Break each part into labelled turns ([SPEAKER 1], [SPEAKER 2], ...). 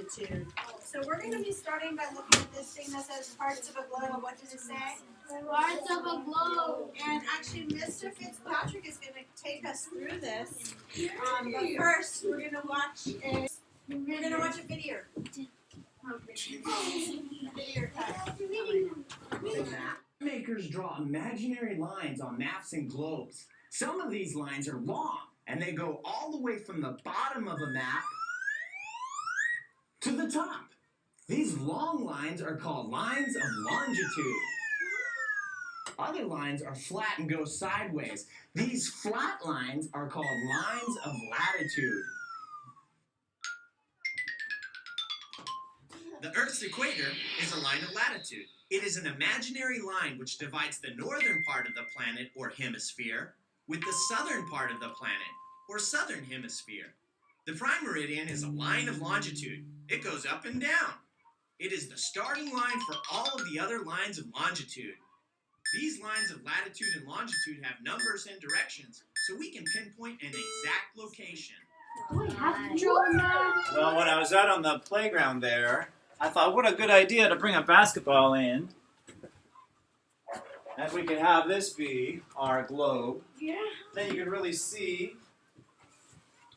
[SPEAKER 1] longitude. So we're going to be starting by looking at this thing that says parts of a globe. What does it say?
[SPEAKER 2] Parts of a globe.
[SPEAKER 1] And actually, Mr. Fitzpatrick is going to take us through this. But first, we're going to watch a video.
[SPEAKER 3] Makers draw imaginary lines on maps and globes. Some of these lines are long, and they go all the way from the bottom of a map to the top. These long lines are called lines of longitude. Other lines are flat and go sideways. These flat lines are called lines of latitude.
[SPEAKER 4] The Earth's equator is a line of latitude. It is an imaginary line which divides the northern part of the planet, or hemisphere, with the southern part of the planet, or southern hemisphere. The prime meridian is a line of longitude. It goes up and down. It is the starting line for all of the other lines of longitude. These lines of latitude and longitude have numbers and directions, so we can pinpoint an exact location.
[SPEAKER 5] Well, when I was out on the playground there, I thought, what a good idea to bring a basketball in. And we could have this be our globe.
[SPEAKER 2] Yeah.
[SPEAKER 5] Then you could really see,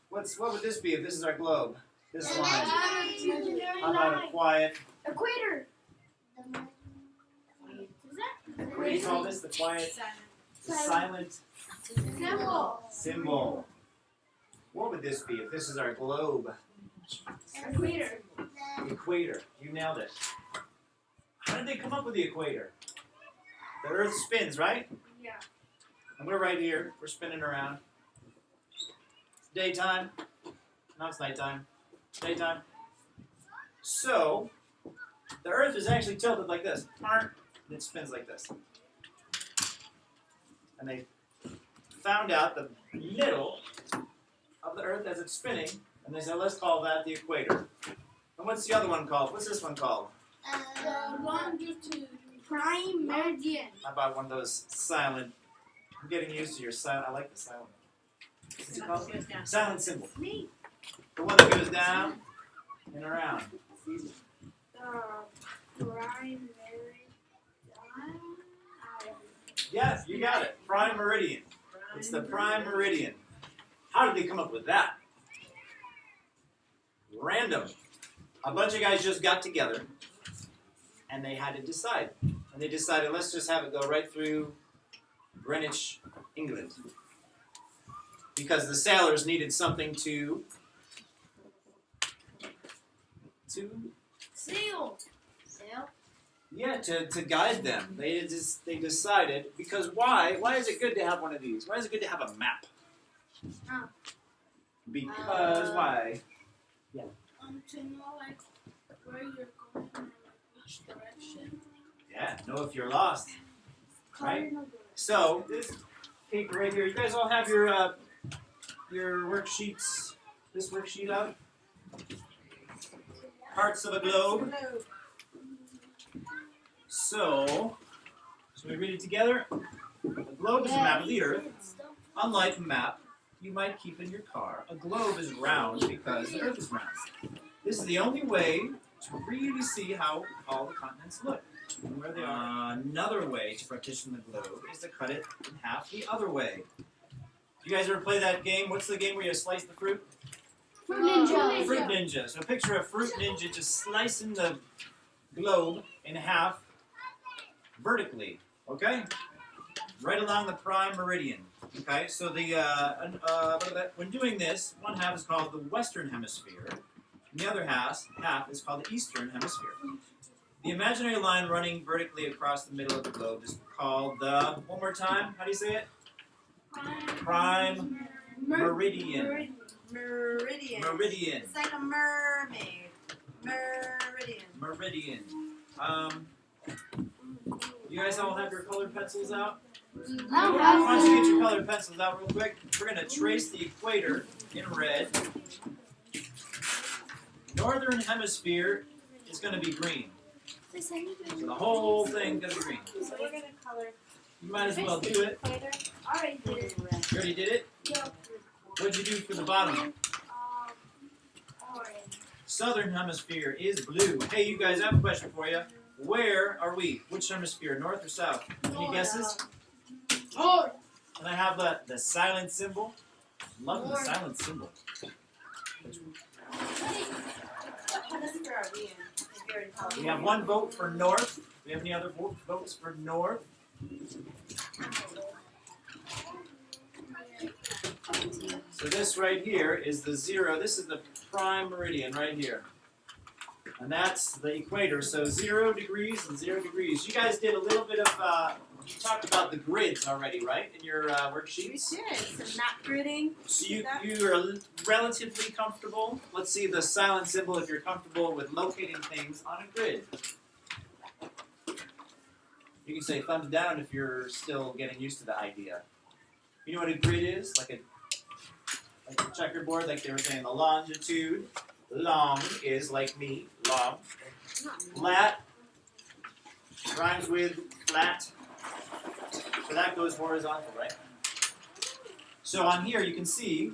[SPEAKER 5] what would this be if this is our globe? This line. How about a quiet?
[SPEAKER 2] Equator.
[SPEAKER 5] What do you call this? The quiet? The silent? Symbol. What would this be if this is our globe?
[SPEAKER 2] Equator.
[SPEAKER 5] Equator. You nailed it. How did they come up with the equator? The Earth spins, right?
[SPEAKER 2] Yeah.
[SPEAKER 5] And we're right here. We're spinning around. It's daytime. No, it's nighttime. It's daytime. So, the Earth is actually tilted like this. And it spins like this. And they found out the middle of the Earth as it's spinning, and they said, let's call that the equator. And what's the other one called? What's this one called?
[SPEAKER 2] Longitude. Prime meridian.
[SPEAKER 5] How about one of those silent? I'm getting used to your silent. I like the silent. What's it called? Silent symbol.
[SPEAKER 2] Me.
[SPEAKER 5] The one that goes down and around.
[SPEAKER 2] Prime meridian.
[SPEAKER 5] Yes, you got it. Prime meridian. It's the prime meridian. How did they come up with that? Random. A bunch of guys just got together and they had to decide. And they decided, let's just have it go right through Greenwich, England. Because the sailors needed something to
[SPEAKER 2] Sail.
[SPEAKER 5] yeah, to guide them. They decided, because why? Why is it good to have one of these? Why is it good to have a map?
[SPEAKER 2] Oh.
[SPEAKER 5] Because why?
[SPEAKER 2] To know like where you're going or like which direction.
[SPEAKER 5] Yeah, know if you're lost. Right? So this paper right here, you guys all have your worksheets. This worksheet out. Parts of a globe. So we read it together. A globe is a map of the Earth. Unlike a map you might keep in your car, a globe is round because the Earth is round. This is the only way to really see how all the continents look and where they are. Another way to partition the globe is to cut it in half the other way. You guys ever play that game? What's the game where you slice the fruit?
[SPEAKER 2] Fruit Ninja.
[SPEAKER 5] Fruit Ninja. So picture a Fruit Ninja just slicing the globe in half vertically, okay? Right along the prime meridian. Okay, so when doing this, one half is called the Western Hemisphere, and the other half is called the Eastern Hemisphere. The imaginary line running vertically across the middle of the globe is called the, one more time, how do you say it? Prime meridian. Meridian.
[SPEAKER 1] It's like a mermaid.
[SPEAKER 5] Meridian. You guys all have your colored pencils out? Why don't you get your colored pencils out real quick? We're going to trace the equator in red. Northern hemisphere is going to be green. So the whole thing's going to be green.
[SPEAKER 1] So we're going to color.
[SPEAKER 5] You might as well do it.
[SPEAKER 2] I already did it.
[SPEAKER 5] You already did it?
[SPEAKER 2] Yeah.
[SPEAKER 5] What did you do for the bottom?
[SPEAKER 2] Orange.
[SPEAKER 5] Southern hemisphere is blue. Hey, you guys, I have a question for you. Where are we? Which hemisphere, north or south? Any guesses?
[SPEAKER 2] Oh,
[SPEAKER 5] And I have the silent symbol. Love the silent symbol.
[SPEAKER 1] What hemisphere are we in? If you're in
[SPEAKER 5] We
[SPEAKER 1] California.
[SPEAKER 5] have one vote for north. Do we have any other votes for north? So this right here is the 0. This is the prime meridian right here. And that's the equator. So 0 degrees and 0 degrees. You guys did a little bit of, you talked about the grids already, right? In your
[SPEAKER 1] We
[SPEAKER 5] worksheets?
[SPEAKER 1] did some map gridding.
[SPEAKER 5] So you're relatively comfortable. Let's see the silent symbol if you're comfortable with locating things on a grid. You can say thumbs down if you're still getting used to the idea. You know what a grid is? Like a checkerboard, like they were saying, the longitude. Long is like me, long. Flat rhymes with flat. So that goes horizontal, right? So on here you can see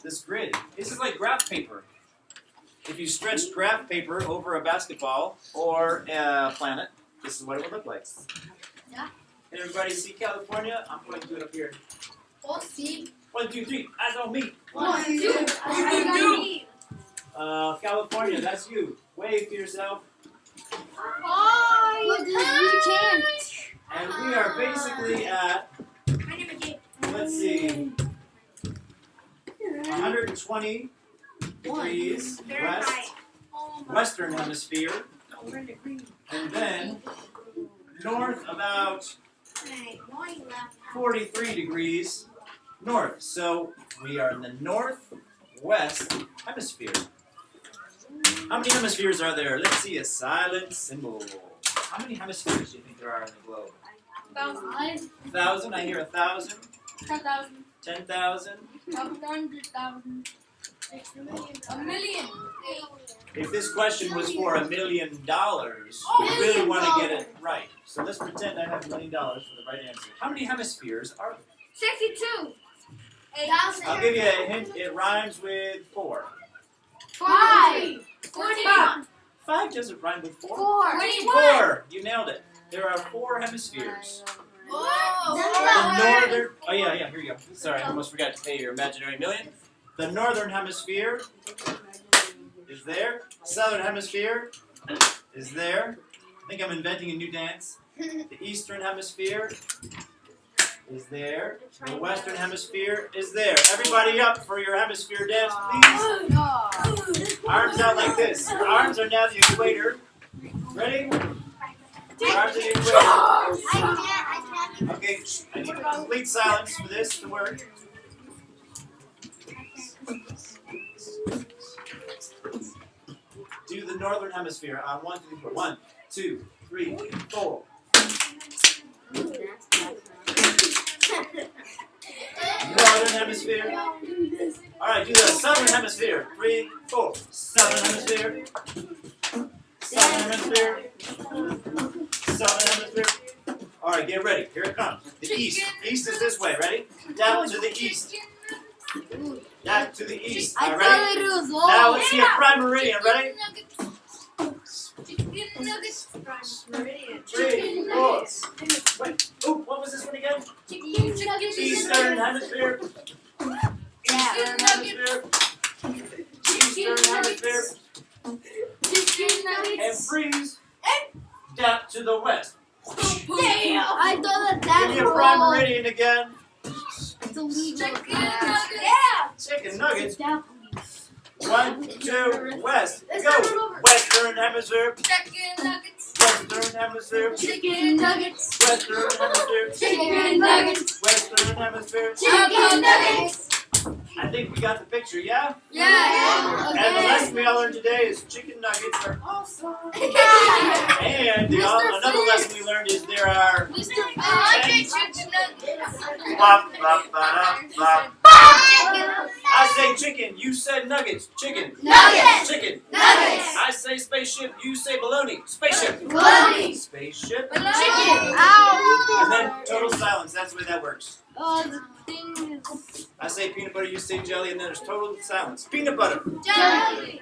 [SPEAKER 5] this grid. This is like graph paper. If you stretched graph paper over a basketball or a planet, this is what it would look like.
[SPEAKER 2] Yeah.
[SPEAKER 5] Can everybody see California? I'm going to do it up here.
[SPEAKER 2] oh, see.
[SPEAKER 5] 1, 2, 3, eyes on me.
[SPEAKER 2] 1, 2,
[SPEAKER 5] California, that's you. Wave to yourself.
[SPEAKER 2] Oh, you can't.
[SPEAKER 5] And we are basically at, let's see, 120 degrees west, western hemisphere, and then north about 43 degrees north. So we are in the northwest hemisphere. How many hemispheres are there? Let's see a silent symbol. How many hemispheres do you think there are in the globe? 1,000. I hear 1,000.
[SPEAKER 2] 10,000.
[SPEAKER 5] 10,000.
[SPEAKER 2] 100,000. A million.
[SPEAKER 5] If this question was for $1 million, we really want to get it right. So let's pretend I have $1 million for the right answer. How many hemispheres are there?
[SPEAKER 2] 62.
[SPEAKER 5] I'll give you a hint. It rhymes with 4.
[SPEAKER 2] 5. 41.
[SPEAKER 5] 5 doesn't rhyme with 4. 4. You nailed it. There are 4 hemispheres. The northern. Oh yeah. Here you go. Sorry, I almost forgot to pay your imaginary million. The northern hemisphere is there. Southern hemisphere is there. I think I'm inventing a new dance. The eastern hemisphere is there. The western hemisphere is there. Everybody up for your hemisphere dance, please. Arms out like this. Your arms are now the equator. Ready? Arms are the equator. Okay, I need complete silence for this to work. Do the northern hemisphere on 1, 2, 3, 4. 1, 2, 3, 4. Northern hemisphere. Alright, do the southern hemisphere. 3, 4. Southern hemisphere. Southern hemisphere. Southern hemisphere. Alright, get ready. Here it comes. The east. East is this way. Ready? Down to the east. Down to the east. Alright, ready? Now let's see a prime meridian. Ready?
[SPEAKER 1] Meridian.
[SPEAKER 5] 3, 4. Wait. Ooh, what was this one again? Eastern hemisphere. Eastern hemisphere. Eastern hemisphere. And freeze. Down to the west.
[SPEAKER 2] I thought
[SPEAKER 5] Give me a prime meridian again. Chicken nuggets. 1, 2, west. Go. Western hemisphere. Western hemisphere.
[SPEAKER 2] Chicken nuggets.
[SPEAKER 5] Western hemisphere.
[SPEAKER 2] Chicken nuggets.
[SPEAKER 5] Western hemisphere.
[SPEAKER 2] Chicken nuggets.
[SPEAKER 5] I think we got the picture, yeah?
[SPEAKER 2] Yeah.
[SPEAKER 5] And the lesson we all learned today is chicken nuggets are awesome. And another lesson we learned is there are bop, bop, ba-da, bop. I say chicken, you said nuggets. Chicken.
[SPEAKER 2] Nuggets.
[SPEAKER 5] Chicken.
[SPEAKER 2] Nuggets.
[SPEAKER 5] I say spaceship, you say baloney. Spaceship.
[SPEAKER 2] Baloney.
[SPEAKER 5] Spaceship.
[SPEAKER 2] Chicken. Ow.
[SPEAKER 5] And then total silence. That's the way that works.
[SPEAKER 2] Oh, the thing is.
[SPEAKER 5] I say peanut butter, you say jelly, and then there's total silence. Peanut butter.
[SPEAKER 2] Jelly.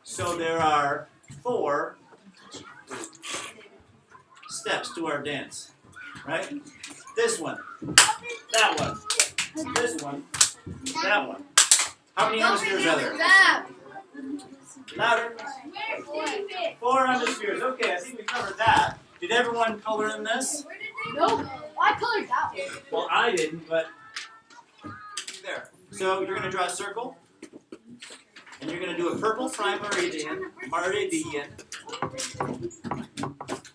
[SPEAKER 5] So there are 4 steps to our dance, right? This one, that one, this one, that one. How many hemispheres are there? Louder. 4 hemispheres. Okay, I think we covered that. Did everyone color in this?
[SPEAKER 2] Nope. I colored that one.
[SPEAKER 5] Well, I didn't, but there. So you're going to draw a circle, and you're going to do a purple prime meridian,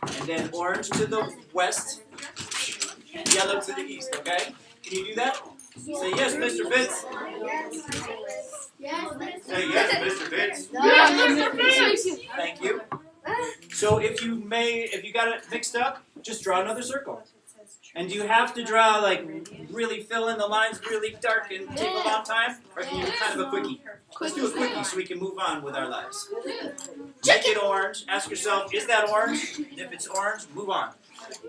[SPEAKER 5] and then orange to the west, and yellow to the east, okay? Can you do that? Say yes, Mr. Fitz.
[SPEAKER 2] Yes.
[SPEAKER 5] Say yes, Mr. Fitz.
[SPEAKER 2] Yes.
[SPEAKER 5] Thank you. So if you got it mixed up, just draw another circle. And do you have to draw, like, really fill in the lines really dark and take a long time? Or can you do kind of a quickie? Let's do a quickie so we can move on with our lives. Make it orange. Ask yourself, is that orange? If it's orange, move on.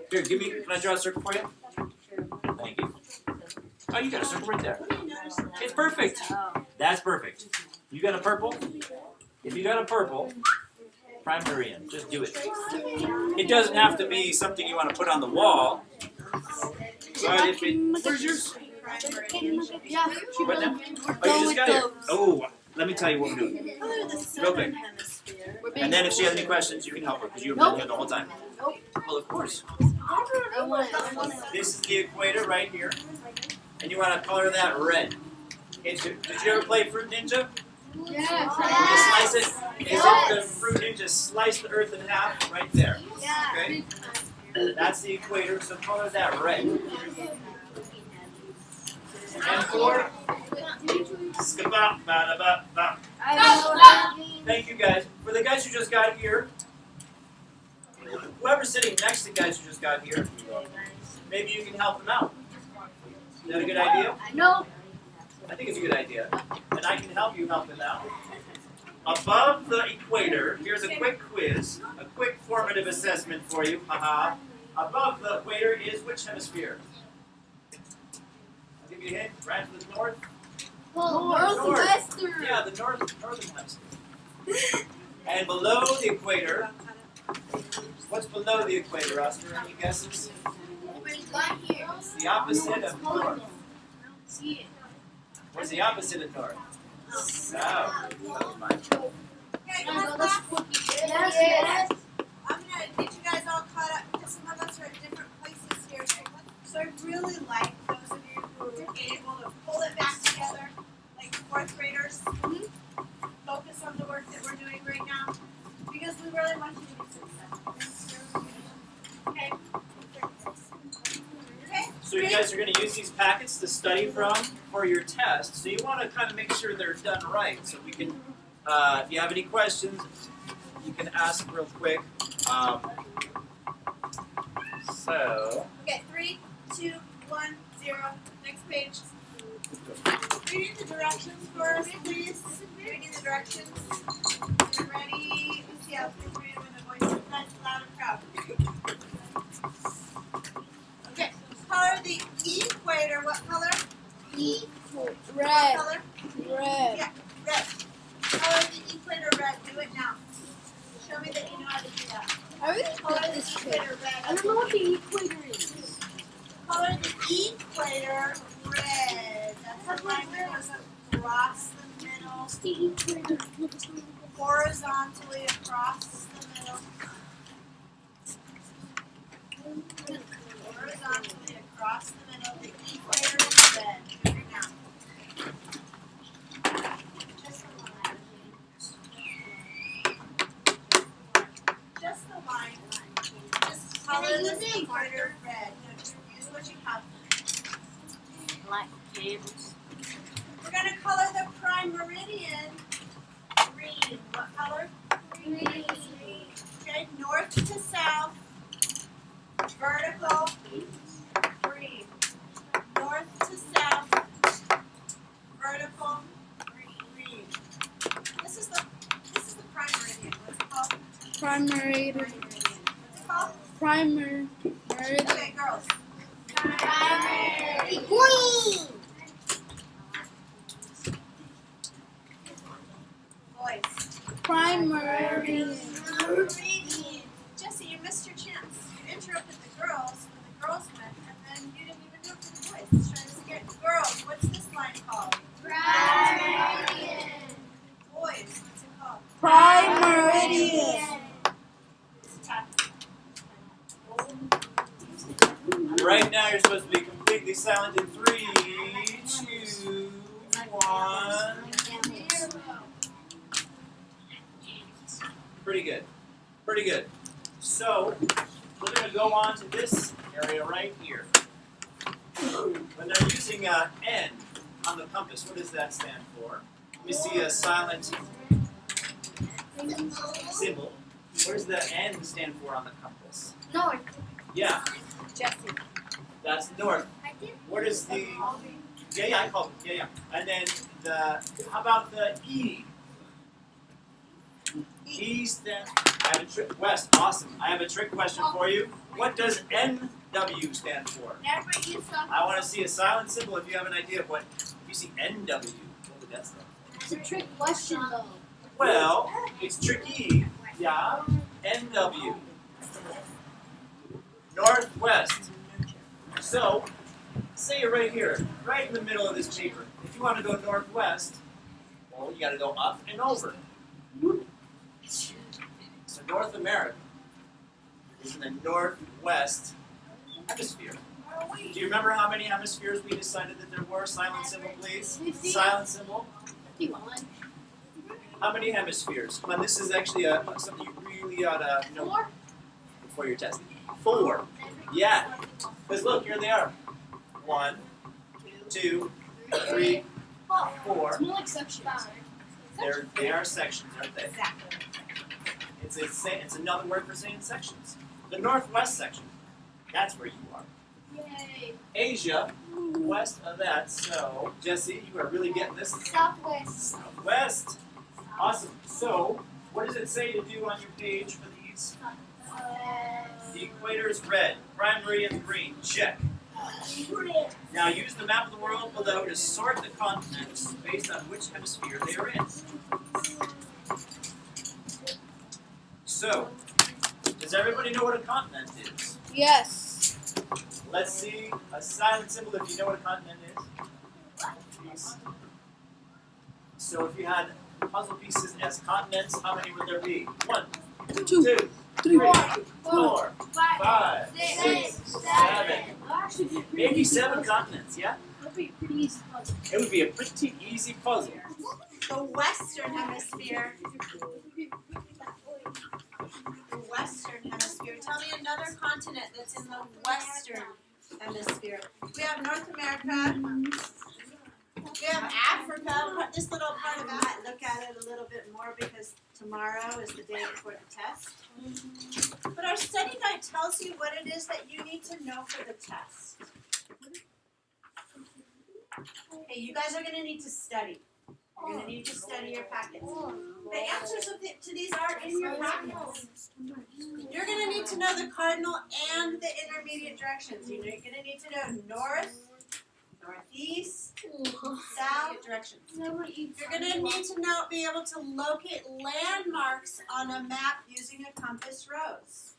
[SPEAKER 5] Here, can I draw a circle for you? Thank you. Oh, you got a circle right there. It's perfect. That's perfect. You got a purple? If you got a purple, prime meridian, just do it. It doesn't have to be something you want to put on the wall. But if it, where's yours?
[SPEAKER 2] Yeah.
[SPEAKER 5] What now? Oh, you just got it. Oh, let me tell you what we're doing. Real quick. And then if she has any questions, you can help her because you've been here the whole time. Well, of course. This is the equator right here. And you want to color that red. Did you ever play Fruit Ninja?
[SPEAKER 2] Yeah.
[SPEAKER 5] You slice it. Is if the Fruit Ninja slice the earth in half right there. Okay? That's the equator, so color that red. And 4. Thank you guys. For the guys who just got here, whoever's sitting next to guys who just got here, maybe you can help them out. Is that a good idea?
[SPEAKER 2] No.
[SPEAKER 5] I think it's a good idea. And I can help you help them out. Above the equator, here's a quick quiz, a quick formative assessment for you. Haha. Above the equator is which hemisphere? I'll give you a hint. Right to the north.
[SPEAKER 2] Northwestern.
[SPEAKER 5] Yeah, the northern hemisphere. And below the equator, what's below the equator, Oscar? Any guesses? It's the opposite of north. What's the opposite of north? South. That was mine.
[SPEAKER 1] Okay, class.
[SPEAKER 2] Yes.
[SPEAKER 1] I'm going to get you guys all caught up because some of us are at different places here. So I really like those of you who are able to pull it back together, like 4th graders. Focus on the work that we're doing right now because we really want you to be successful. Okay? Okay?
[SPEAKER 5] So you guys are going to use these packets to study from for your test. So you want to kind of make sure they're done right. So we can, if you have any questions, you can ask real quick.
[SPEAKER 1] Okay, 3, 2, 1, 0. Next page. Reading the directions for us, please. Reading the directions. You're ready. Let's see how please read them in the voice. Nice, loud, and proud. Okay, color the equator. What color? What
[SPEAKER 2] Red.
[SPEAKER 1] color?
[SPEAKER 2] Red.
[SPEAKER 1] Yeah, red. Color the equator red. Do it now. Show me that you know how to do that.
[SPEAKER 2] I really
[SPEAKER 1] Color
[SPEAKER 2] like
[SPEAKER 1] the
[SPEAKER 2] this
[SPEAKER 1] equator
[SPEAKER 2] picture.
[SPEAKER 1] red.
[SPEAKER 2] I don't know what the equator is.
[SPEAKER 1] Color the equator red. That's the line that goes across the middle,
[SPEAKER 2] The equator.
[SPEAKER 1] horizontally across the middle. Horizontally across the middle. The equator is red. Right now. Just the line. Just color this equator red. No, just use what you have.
[SPEAKER 2] Black cables.
[SPEAKER 1] We're going to color the prime meridian green. What color? Green. Okay, north to south. Vertical. Green. North to south. Vertical. Green. This is the prime meridian. What's it called?
[SPEAKER 2] Primary.
[SPEAKER 1] What's it called?
[SPEAKER 2] Primer.
[SPEAKER 1] Okay, girls.
[SPEAKER 2] Green. Prime meridian.
[SPEAKER 1] Jesse, you missed your chance. You interrupted the girls when the girls met, and then you didn't even do it for the boys. Let's try this again. Girls, what's this line called?
[SPEAKER 2] Prime
[SPEAKER 1] Boys, what's it called?
[SPEAKER 2] meridian.
[SPEAKER 1] It's tough.
[SPEAKER 5] Right now, you're supposed to be completely silent in 3, 2, 1. Pretty good. Pretty good. So, we're going to go on to this area right here. When they're using N on the compass, what does that stand for? Let me see a silent symbol. What does the N stand for on the compass?
[SPEAKER 2] North.
[SPEAKER 5] Yeah,
[SPEAKER 1] Jesse.
[SPEAKER 5] that's north. What is the... Yeah, I called it. Yeah. And then how about the E? E stands... West, awesome. I have a trick question for you. What does NW stand for?
[SPEAKER 2] Never use
[SPEAKER 5] I want to see a silent symbol if you have an idea of what... If you see NW, what would that stand for?
[SPEAKER 2] It's a trick question though.
[SPEAKER 5] Well, it's tricky. Yeah. NW. Northwest. So, say you're right here, right in the middle of this paper. If you want to go northwest, well, you got to go up and over. So North America is in the northwest hemisphere. Do you remember how many hemispheres we decided that there were? Silent symbol, please. Silent symbol. How many hemispheres? Come on, this is actually something you really ought to know before your test. 4. Yeah. Because look, here they are. 1, 2, 3, 4.
[SPEAKER 2] It's more like sections.
[SPEAKER 5] They are sections, aren't they?
[SPEAKER 1] Exactly.
[SPEAKER 5] It's another word for saying sections. The northwest section. That's where you are.
[SPEAKER 2] Yay.
[SPEAKER 5] Asia, west of that. So, Jesse, you are really getting this.
[SPEAKER 2] Southwest.
[SPEAKER 5] Southwest. Awesome. So, what does it say to do on your page for these? The equator is red. Prime meridian green. Check. Now use the map of the world below to sort the continents based on which hemisphere they are in. So, does everybody know what a continent is?
[SPEAKER 2] Yes.
[SPEAKER 5] Let's see a silent symbol if you know what a continent is. Please. So if you had puzzle pieces as continents, how many would there be? 1, 2, 3, 4, 5, 6, 7. Maybe 7 continents, yeah?
[SPEAKER 2] That'd be a pretty easy puzzle.
[SPEAKER 5] It would be a pretty easy puzzle.
[SPEAKER 1] The Western Hemisphere. The Western Hemisphere. Tell me another continent that's in the Western Hemisphere. We have North America. We have Africa. This little part of that. Look at it a little bit more because tomorrow is the day before the test. But our study guide tells you what it is that you need to know for the test. Okay, you guys are going to need to study. You're going to need to study your packets. The answers to these are in your packets. You're going to need to know the cardinal and the intermediate directions. You're going to need to know north, northeast, south directions. You're going to need to be able to locate landmarks on a map using a compass rose.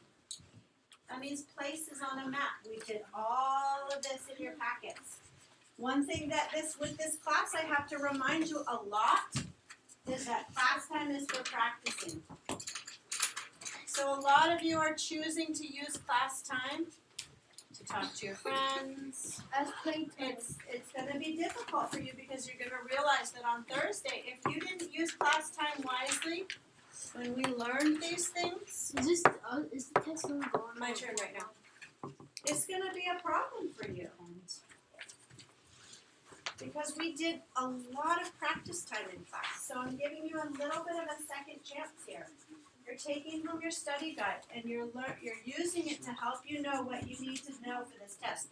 [SPEAKER 1] That means places on a map. We did all of this in your packets. One thing that with this class I have to remind you a lot is that class time is for practicing. So a lot of you are choosing to use class time to talk to your friends. It's going to be difficult for you because you're going to realize that on Thursday, if you didn't use class time wisely, when we learned these things,
[SPEAKER 2] Is the test going on?
[SPEAKER 1] my turn right now, it's going to be a problem for you. Because we did a lot of practice time in class. So I'm giving you a little bit of a second chance here. You're taking home your study guide and you're using it to help you know what you need to know for this test.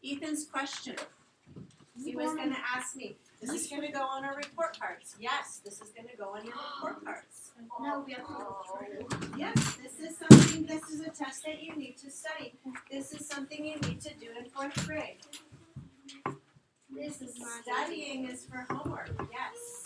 [SPEAKER 1] Ethan's question. He was going to ask me, is this going to go on our report cards? Yes, this is going to go on your report cards.
[SPEAKER 2] No, we have to.
[SPEAKER 1] Yes, this is a test that you need to study. This is something you need to do in 4th grade. Studying is for homework, yes.